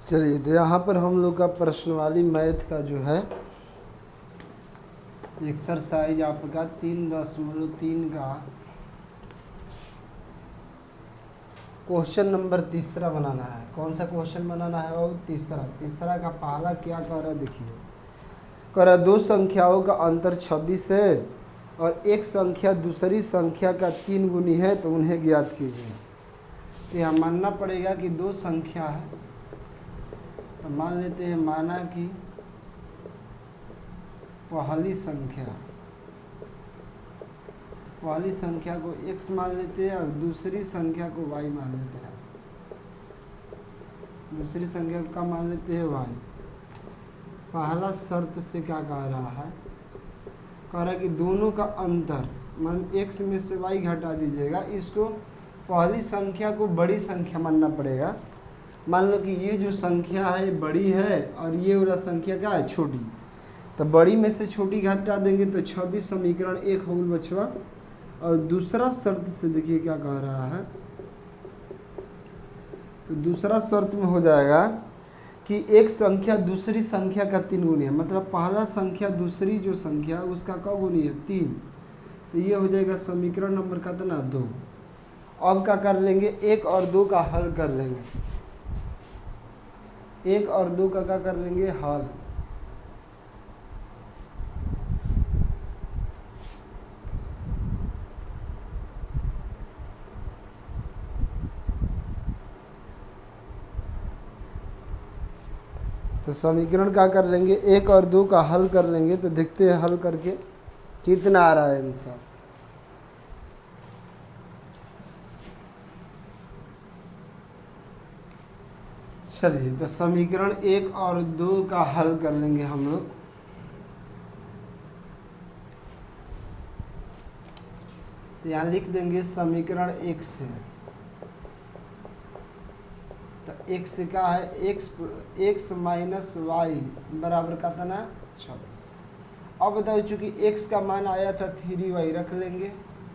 चलिए, तो यहाँ पर हम लोग का प्रश्नवाली मैथ का जो है एक्सरसाइज आपका 3.3 का क्वेश्चन नंबर तीसरा बनाना है। कौन सा क्वेश्चन बनाना है? वो तीसरा का पहला क्या कह रहा है देखिए। कह रहा है दो संख्याओं का अंतर 26 है और एक संख्या दूसरी संख्या का 3 गुनी है, तो उन्हें ज्ञात कीजिए। तो यहाँ मानना पड़ेगा कि दो संख्या है, तो मान लेते हैं माना कि पहली संख्या को x मान लेते हैं और दूसरी संख्या को y मान लेते हैं। दूसरी संख्या को क्या मान लेते हैं? y। पहला शर्त से क्या कह रहा है? कह रहा है कि दोनों का अंतर मान x में से y घटा दीजिएगा। इसको पहली संख्या को बड़ी संख्या मानना पड़ेगा। मान लो कि ये जो संख्या है बड़ी है और ये वाला संख्या क्या है? छोटी। तो बड़ी में से छोटी घटा देंगे तो 26 समीकरण 1 हो गया बचवा। और दूसरा शर्त से देखिए क्या कह रहा है। तो दूसरा शर्त में हो जाएगा कि एक संख्या दूसरी संख्या का 3 गुनी है। मतलब पहला संख्या दूसरी जो संख्या उसका क्या गुनी है? 3। तो ये हो जाएगा समीकरण नंबर कितना? 2। अब क्या कर लेंगे? 1 और 2 का हल कर लेंगे। 1 और 2 का क्या कर लेंगे? हल। तो समीकरण क्या कर लेंगे? 1 और 2 का हल कर लेंगे। तो देखते हैं हल करके कितना आ रहा है आंसर। चलिए, तो समीकरण 1 और 2 का हल कर लेंगे हम लोग। तो यहाँ लिख देंगे समीकरण 1 से। तो x से क्या है? x माइनस वाई बराबर कितना? 26। अब बताओ, चूंकि x का मान आया था 3y रख लेंगे।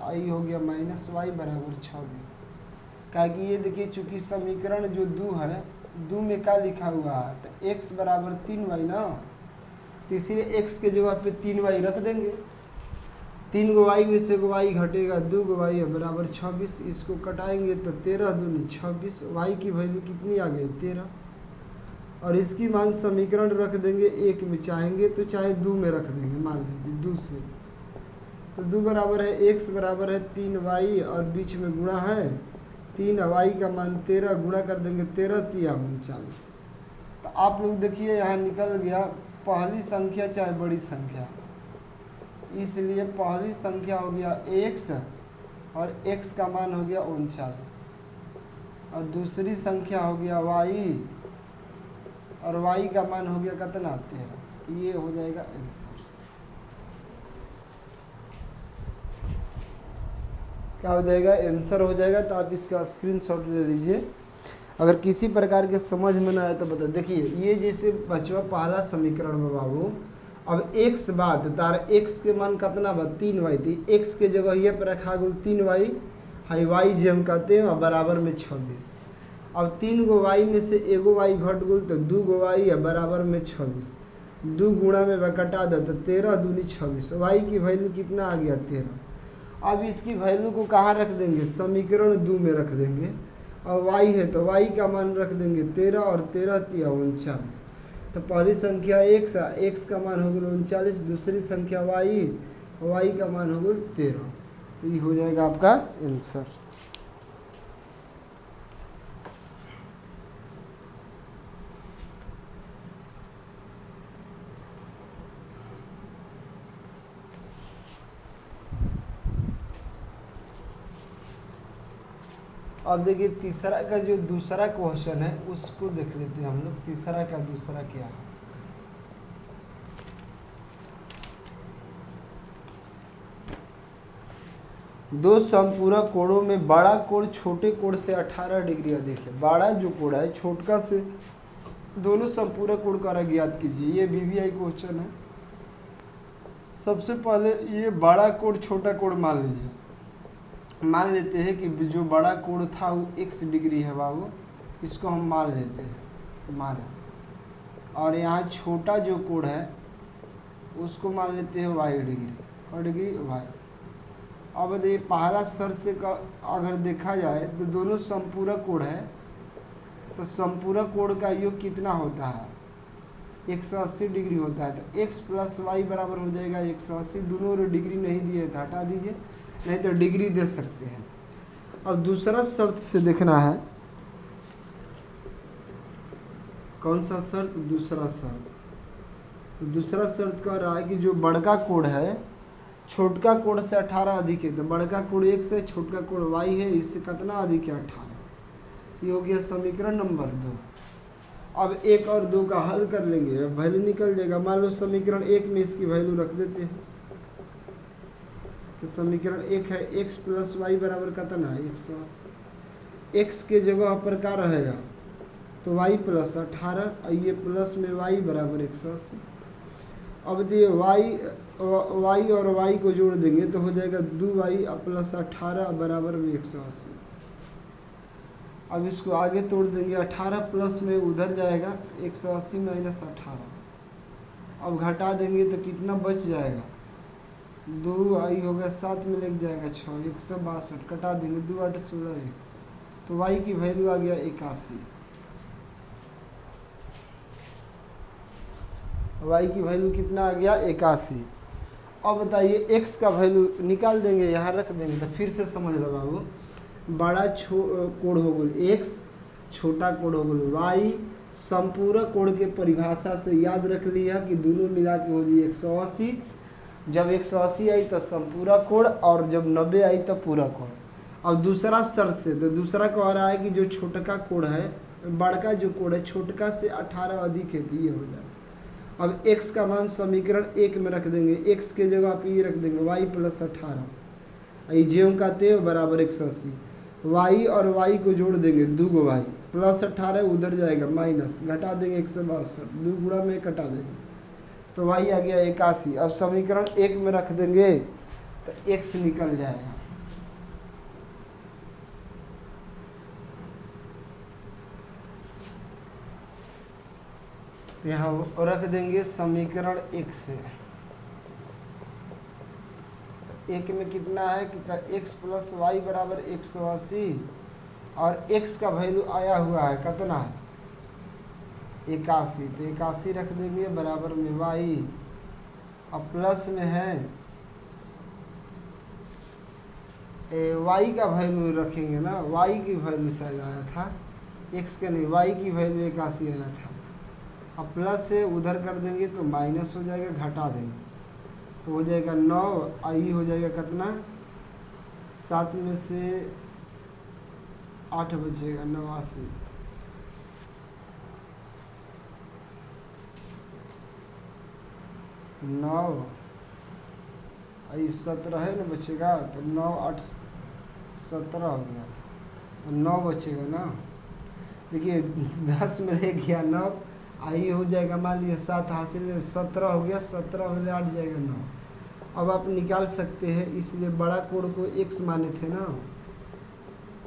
आई हो गया माइनस वाई बराबर 26। क्या कि ये देखिए, चूंकि समीकरण जो 2 है, 2 में क्या लिखा हुआ है? तो x बराबर 3y ना। तो इसीलिए x के जगह पे 3y रख देंगे। 3 गो y में से गो y घटेगा, 2 गो y है बराबर 26। इसको कटाएंगे तो 13 दूनी 26। y की वैल्यू कितनी आ गई? 13। और इसकी मान समीकरण रख देंगे 1 में, चाहेंगे तो चाहे 2 में रख देंगे। मान लीजिए 2 से, तो 2 बराबर है x बराबर है 3y और बीच में गुणा है 3 y का मान 13, गुणा कर देंगे 13 तिया 39। तो आप लोग देखिए यहाँ निकल गया पहली संख्या चाहे बड़ी संख्या, इसलिए पहली संख्या हो गया x और x का मान हो गया 39 और दूसरी संख्या हो गया y और y का मान हो गया कितना? 13। ये हो जाएगा आंसर। क्या हो जाएगा? आंसर हो जाएगा। तो आप इसका स्क्रीनशॉट ले लीजिए। अगर किसी प्रकार के समझ में ना आए तो बता। देखिए, ये जैसे बचवा पहला समीकरण में बाबू, अब x बात तार x के मान कितना बा? 3y थी। x के जगह ये पर रखा गुल 3y हाई y जो हम कहते हैं बराबर में 26। अब 3 गो y में से एगो y घट गुल तो 2 गो y है बराबर में 26। 2 गुणा में कटा दे तो 13 दूनी 26। y की वैल्यू कितना आ गया? 13। अब इसकी वैल्यू को कहाँ रख देंगे? समीकरण 2 में रख देंगे। और y है तो y का मान रख देंगे 13 और 13 तिया 39। तो पहली संख्या x का मान हो गया 39, दूसरी संख्या y का मान हो गया 13। तो ये हो जाएगा आपका आंसर। अब देखिए तीसरा का जो दूसरा क्वेश्चन है उसको देख लेते हैं हम लोग। तीसरा का दूसरा क्या है? दो संपूरक कोणों में बड़ा कोण छोटे कोण से 18 डिग्री अधिक है। बड़ा जो कोण है छोटका से दोनों संपूरक कोण का ज्ञात कीजिए। ये बीबीआई क्वेश्चन है। सबसे पहले ये बड़ा कोण छोटा कोण मान लीजिए। मान लेते हैं कि जो बड़ा कोण था वो x डिग्री है बाबू, इसको हम मान लेते हैं। माना, और यहाँ छोटा जो कोण है उसको मान लेते हैं y डिग्री, और डिग्री y। अब देखिए पहला शर्त से अगर देखा जाए तो दोनों संपूरक कोण है, तो संपूरक कोण का योग कितना होता है, 180 डिग्री होता है। तो x प्लस वाई बराबर हो जाएगा 180। दोनों डिग्री नहीं दिए तो हटा दीजिए, नहीं तो डिग्री दे सकते हैं। अब दूसरा शर्त से देखना है, कौन सा शर्त, दूसरा शर्त। दूसरा शर्त कह रहा है कि जो बड़का कोण है छोटका कोण से 18 अधिक है, तो बड़का कोण 1 से, छोटका कोण y है, इससे कितना अधिक है 18। ये हो गया समीकरण नंबर 2। अब 1 और 2 का हल कर लेंगे, अब वैल्यू निकल जाएगा। मान लो समीकरण 1 में इसकी वैल्यू रख देते हैं, तो समीकरण 1 है x प्लस वाई बराबर कितना है 180। x के जगह पर क्या रहेगा, तो y प्लस 18, ये प्लस में y बराबर 180। अब दिए y और y को जोड़ देंगे तो हो जाएगा 2y प्लस 18 बराबर में 180। अब इसको आगे तोड़ देंगे, 18 प्लस में उधर जाएगा 180 माइनस 18। अब घटा देंगे तो कितना बच जाएगा, 2y हो गया, 7 में लग जाएगा 6, 162 कटा देंगे, 2 8 16, तो y की वैल्यू आ गया 81। y की वैल्यू कितना आ गया 81। अब बताइए x का वैल्यू निकाल देंगे, यहाँ रख देंगे, तो फिर से समझ लो बाबू, बड़ा कोण हो गया x, छोटा कोण हो गया y। संपूरक कोण के परिभाषा से याद रख लिया कि दोनों मिला के हो गई 180। जब 180 आई तो संपूरक कोण, और जब 90 आई तो पूरा कोण। अब दूसरा शर्त से, तो दूसरा कह रहा है कि जो छोटका कोण है, बड़का जो कोण है छोटका से 18 अधिक है, तो ये हो जाए। अब x का मान समीकरण 1 में रख देंगे, x के जगह आप ये रख देंगे y प्लस 18, ज्यों का तेव बराबर 180। y और y को जोड़ देंगे, 2 y प्लस 18 उधर जाएगा माइनस, घटा देंगे 162, 2 गुणा में कटा देंगे, तो y आ गया 81। अब समीकरण 1 में रख देंगे तो x निकल जाएगा। यहाँ रख देंगे समीकरण 1 से, तो 1 में कितना है कि x प्लस वाई बराबर 180, और x का वैल्यू आया हुआ है कितना है 81, तो 81 रख देंगे बराबर में y। अब प्लस में है y का वैल्यू रखेंगे ना, y की वैल्यू शायद आया था, x का नहीं, y की वैल्यू 81 आया था। अब प्लस से उधर कर देंगे तो माइनस हो जाएगा, घटा देंगे तो हो जाएगा 9, आई हो जाएगा कितना, 7 में से 8 बचेगा 89। नौ आई 17 है ना बचेगा, तो 9 8 17 हो गया, तो 9 बचेगा ना। देखिए 10 में रह गया 9, आई हो जाएगा, मान लीजिए 7 हासिल 17 हो गया, 17 में 8 जाएगा 9। अब आप निकाल सकते हैं, इसलिए बड़ा कोण को x माने थे ना,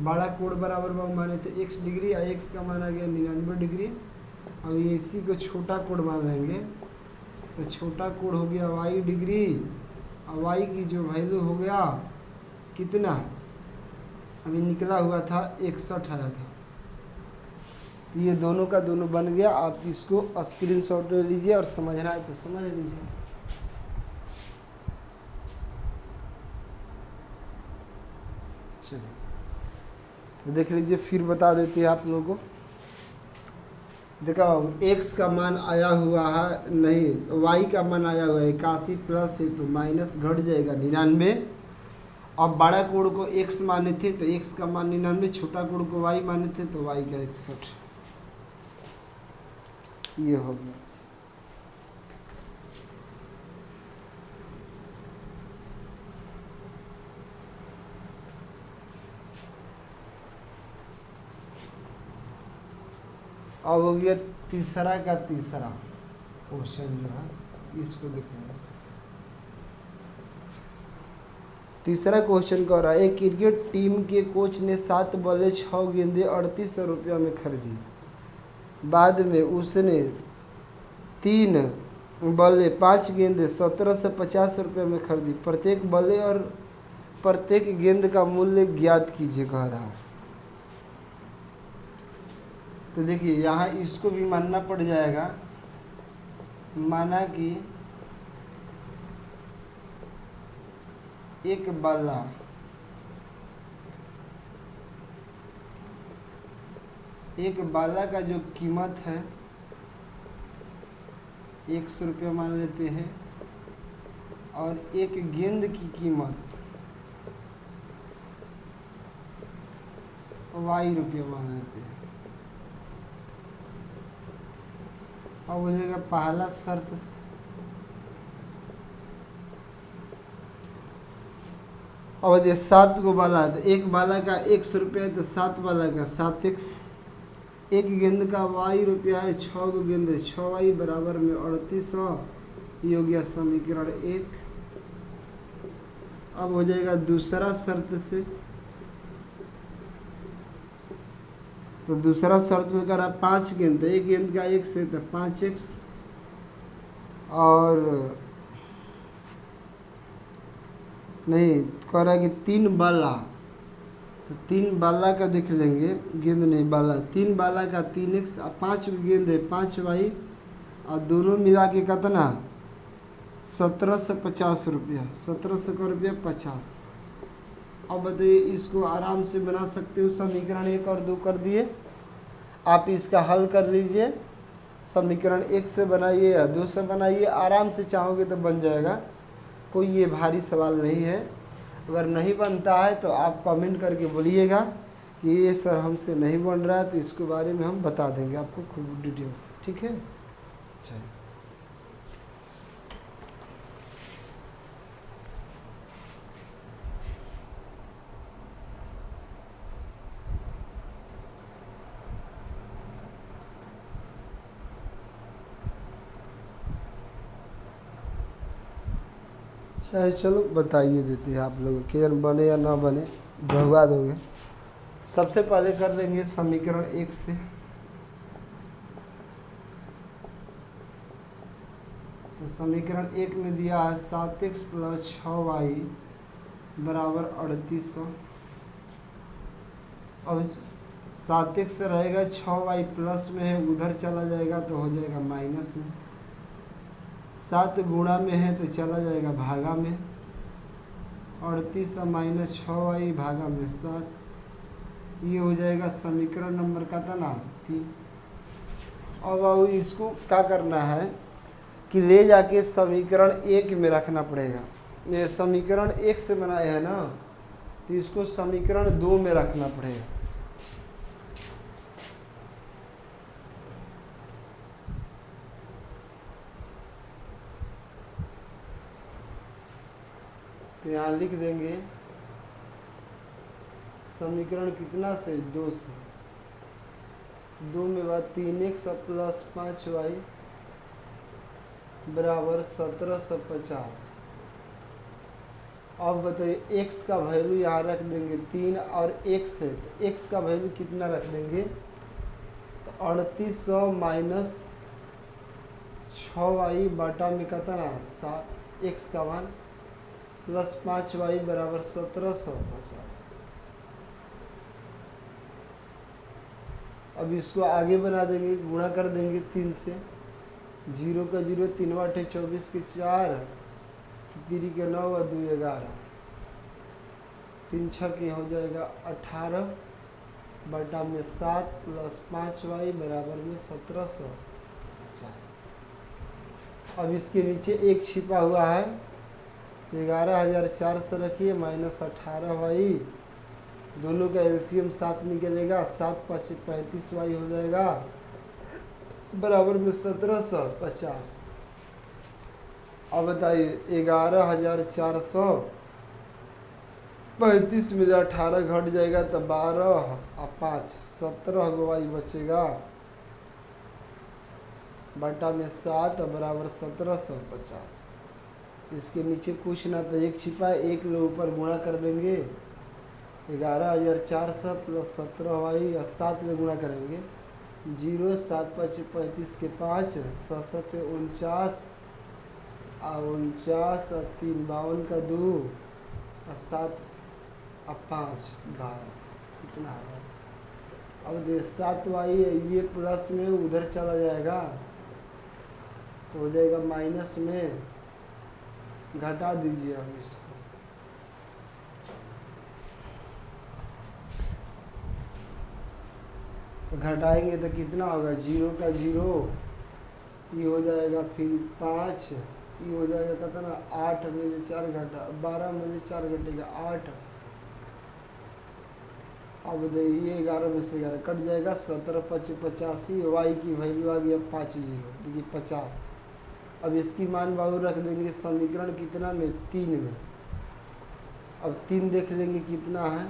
बड़ा कोण बराबर माने थे x डिग्री, और x का मान आ गया 99 डिग्री। अब ये इसी को छोटा कोण मान लेंगे, तो छोटा कोण हो गया y डिग्री, और y की जो वैल्यू हो गया कितना, अभी निकला हुआ था 61 आया था। तो ये दोनों का दोनों बन गया। आप इसको स्क्रीनशॉट ले लीजिए, और समझना है तो समझ लीजिए। चलिए देख लीजिए, फिर बता देते हैं आप लोगों को। देखा x का मान आया हुआ है, नहीं y का मान आया हुआ है 81, प्लस है तो माइनस घट जाएगा 99। अब बड़ा कोण को x माने थे तो x का मान 99, छोटा कोण को y माने थे तो y का 61। ये हो गया। अब हो गया तीसरा का तीसरा क्वेश्चन जो है, इसको देखना है। तीसरा क्वेश्चन कह रहा है, क्रिकेट टीम के कोच ने 7 बल्ले 6 गेंदें 3800 रुपया में खरीदी। बाद में उसने 3 बल्ले 5 गेंदें 1750 रुपये में खरीदी। प्रत्येक बल्ले और प्रत्येक गेंद का मूल्य ज्ञात कीजिए कह रहा है। तो देखिए यहाँ इसको भी मानना पड़ जाएगा। माना कि एक बाला का जो कीमत है 100 रुपये मान लेते हैं और एक गेंद की कीमत y रुपये मान लेते हैं। अब हो जाएगा पहला शर्त से अब देखिए 7 को बाला है तो एक बाला का 100 रुपया है तो 7 बाला का 7x, एक गेंद का y रुपया है, 6 को गेंद है 6y बराबर में 3800। ये हो गया समीकरण 1। अब हो जाएगा दूसरा शर्त से, तो दूसरा शर्त में कह रहा 5 गेंद, एक गेंद का 1 से तो 5x और नहीं कह रहा है कि 3 बाला, तो 3 बाला का देख लेंगे, गेंद नहीं बाला, 3 बाला का 3x और 5 गेंद है 5y और दोनों मिला के कितना 1750 रुपया, 1700 का रुपया 50। अब बताइए इसको आराम से बना सकते हो। समीकरण 1 और 2 कर दिए, आप इसका हल कर लीजिए। समीकरण 1 से बनाइए या 2 से बनाइए, आराम से चाहोगे तो बन जाएगा, कोई ये भारी सवाल नहीं है। अगर नहीं बनता है तो आप कमेंट करके बोलिएगा कि ये सर हमसे नहीं बन रहा है, तो इसके बारे में हम बता देंगे आपको खूब डिटेल से, ठीक है। चलिए चाहे चलो बताइए देते हैं आप लोगों के, बने या ना बने भगवा दोगे। सबसे पहले कर देंगे समीकरण 1 से, तो समीकरण 1 में दिया है 7x + 6y बराबर 3800। अब 7x रहेगा, 6y प्लस में है उधर चला जाएगा तो हो जाएगा माइनस में, 7 गुणा में है तो चला जाएगा भागा में, 38 माइनस 6y भागा में 7। ये हो जाएगा समीकरण नंबर कितना 3। अब इसको क्या करना है कि ले जाके समीकरण 1 में रखना पड़ेगा। ये समीकरण 1 से बनाया है ना, तो इसको समीकरण 2 में रखना पड़ेगा। तो यहाँ लिख देंगे समीकरण कितना से 2 से, 2 में बाद 3x + 5y बराबर 1750। अब बताइए x का वैल्यू यहाँ रख देंगे 3 और x है, तो x का वैल्यू कितना रख देंगे, तो 3800 माइनस 6y बटा में कितना 7, x का मान प्लस 5y बराबर 1750। अब इसको आगे बना देंगे, गुणा कर देंगे 3 से, 0 का 0, 3 × 8 24 के 4, 3 के 9 और 2 11, 3 6 के हो जाएगा 18 बटा में 7 प्लस 5y बराबर में 1750। अब इसके नीचे 1 छिपा हुआ है, 11,400 रखिए माइनस 18y, दोनों का एलसीएम 7 निकलेगा, 7 5 35y हो जाएगा बराबर में 1750। अब बताइए 11,400 35 में 18 घट जाएगा तो 12 और 5 17 y बचेगा बटा में 7 बराबर 1750। इसके नीचे कुछ ना तो 1 छिपा है, 1 लोग ऊपर गुणा कर देंगे, 11,400 प्लस 17y और 7 से गुणा करेंगे जीरो, 7 5 35 के 5, 7 7 49, और 49 और 3 52 का 2, और 7 और 5 12, कितना आ रहा है? अब दे 7 वाई ये प्लस में उधर चला जाएगा तो हो जाएगा माइनस में, घटा दीजिए हम इसको। तो घटाएंगे तो कितना होगा? 0 का 0, ये हो जाएगा फिर 5, ये हो जाएगा कितना? 8 में से 4 घटा, 12 में से 4 घटेगा 8। अब ये 11 में से 11 कट जाएगा, 17 5 85, वाई की वैल्यू आ गया 5 0, देखिए 50। अब इसकी मान बाबू रख देंगे समीकरण कितना में? 3 में। अब 3 देख लेंगे कितना है,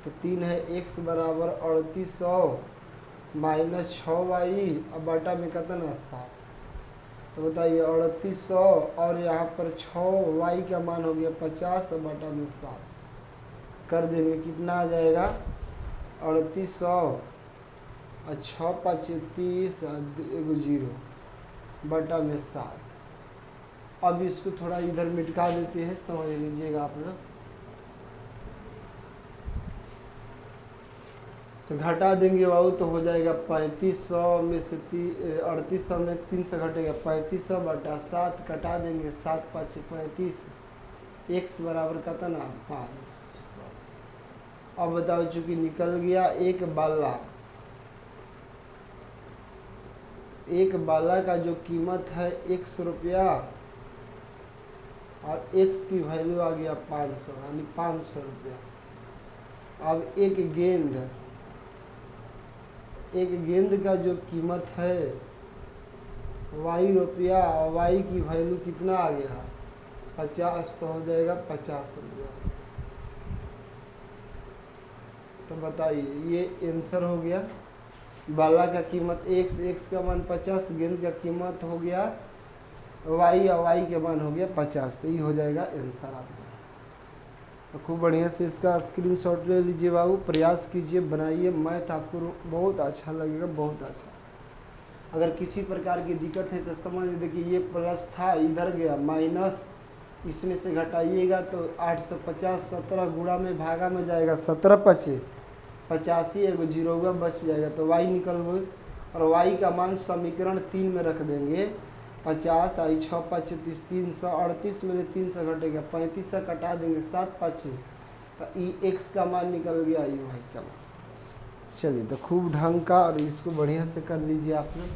तो 3 है x बराबर 3800 माइनस 6y, अब बटा में कितना? 7। तो बताइए 3800 और यहाँ पर 6y का मान हो गया 50, बटा में 7 कर देंगे, कितना आ जाएगा? 3800 और 6 5 30 एगो 0 बटा में 7। अब इसको थोड़ा इधर मिटका देते हैं, समझ लीजिएगा आप लोग। तो घटा देंगे बाबू तो हो जाएगा 3500 में से 3800 में 3 से घटेगा 3500 बटा 7, कटा देंगे 7 5 35, x बराबर कितना? 5। अब बताओ, चूंकि निकल गया एक बाला का जो कीमत है 100 रुपया, और x की वैल्यू आ गया 500, यानी 500 रुपया। अब एक गेंद का जो कीमत है y रुपया, और y की वैल्यू कितना आ गया? 50, तो हो जाएगा 50 रुपया। तो बताइए, ये आंसर हो गया। बाला का कीमत x का मान 50, गेंद का कीमत हो गया y, और y के मान हो गया 50, तो ये हो जाएगा आंसर आपका। तो खूब बढ़िया से इसका स्क्रीनशॉट ले लीजिए बाबू, प्रयास कीजिए, बनाइए, मैथ आपको बहुत अच्छा लगेगा, बहुत अच्छा। अगर किसी प्रकार की दिक्कत है तो समझ देखिए, ये प्लस था इधर गया माइनस, इसमें से घटाइएगा तो 850 17 गुणा में भागा में जाएगा, 17 5 85, एगो 0 बच जाएगा, तो y निकल गई। और y का मान समीकरण 3 में रख देंगे, 50 आई 6 5 30, 338 में 3 से घटेगा 35 से कटा देंगे 7 5, तो ई x का मान निकल गया, ई y का मान। चलिए, तो खूब ढंग का, और इसको बढ़िया से कर लीजिए आप लोग।